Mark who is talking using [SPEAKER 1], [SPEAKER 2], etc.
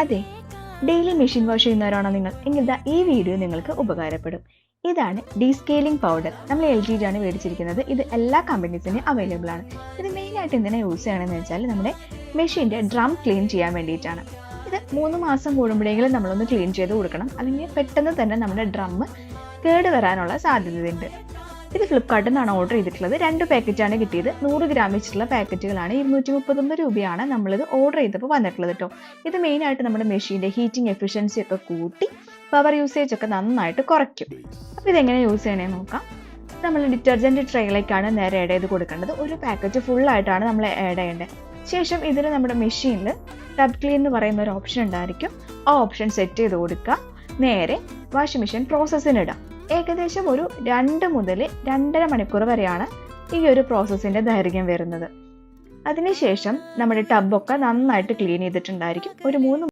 [SPEAKER 1] അതെ, daily machine wash ചെയ്യുന്നവരാണോ നിങ്ങൾ എങ്കിൽ ഈ വീഡിയോ നിങ്ങൾക്ക് ഉപകാരപ്പെടും. ഇതാണ് ഡീസ്കെയിലിംഗ് പൗഡർ. നമ്മൾ LG ആണ് മേടിച്ചിരിക്കുന്നത്. ഇത് എല്ലാ കമ്പനീസിനും അവൈലബിൾ ആണ്. ഇത് മെയിനായിട്ട് എന്തിനാണ് യൂസ് ചെയ്യണമെന്ന് വെച്ചാൽ നമ്മുടെ മെഷീൻ്റെ ഡ്രം ക്ലീൻ ചെയ്യാൻ വേണ്ടിയിട്ടാണ്. ഇത് 3 മാസം കൂടുമ്പോഴെങ്കിലും നമ്മളൊന്ന് ക്ലീൻ ചെയ്ത് കൊടുക്കണം, അല്ലെങ്കിൽ പെട്ടെന്ന് തന്നെ നമ്മുടെ ഡ്രം കേട് വരാനുള്ള സാധ്യതയുണ്ട്. ഇത് ഫ്ലിപ്കാർട്ടിൽ നിന്നാണ് ഓർഡർ ചെയ്തിട്ടുള്ളത്. 2 പാക്കറ്റാണ് കിട്ടിയത്. 100 ഗ്രാം വെച്ചിട്ടുള്ള പാക്കറ്റുകളാണ്. 239 രൂപയാണ് നമ്മളിത് ഓർഡർ ചെയ്തപ്പോൾ വന്നിട്ടുള്ളത് കേട്ടോ. ഇത് മെയിനായിട്ട് നമ്മുടെ മെഷീൻ്റെ ഹീറ്റിംഗ് എഫിഷ്യൻസി ഒക്കെ കൂട്ടി പവർ യൂസേജ് ഒക്കെ നന്നായിട്ട് കുറയ്ക്കും. അപ്പോൾ ഇതെങ്ങനെ യൂസ് ചെയ്യണമെന്ന് നോക്കാം. നമ്മൾ ഡിറ്റർജൻറ്റ് ട്രേയിലേക്കാണ് നേരെ ആഡ് ചെയ്ത് കൊടുക്കേണ്ടത്. ഒരു പാക്കറ്റ് ഫുള്ളായിട്ടാണ് നമ്മൾ ആഡ് ചെയ്യേണ്ടത്. ശേഷം ഇതിൽ നമ്മുടെ മെഷീനിൽ ടബ് ക്ലീൻ എന്ന് പറയുന്ന ഒരു ഓപ്ഷൻ ഉണ്ടായിരിക്കും. ആ ഓപ്ഷൻ സെറ്റ് ചെയ്ത് കൊടുക്കുക. നേരെ വാഷിംഗ് മെഷീൻ പ്രോസസ്സിനിടാം. ഏകദേശം ഒരു 2 മുതൽ 2.5 മണിക്കൂർ വരെയാണ് ഈ ഒരു പ്രോസസ്സിൻ്റെ ദൈർഘ്യം വരുന്നത്. അതിനുശേഷം നമ്മുടെ ടബൊക്കെ നന്നായിട്ട് ക്ലീൻ ചെയ്തിട്ടുണ്ടായിരിക്കും. ഒരു 3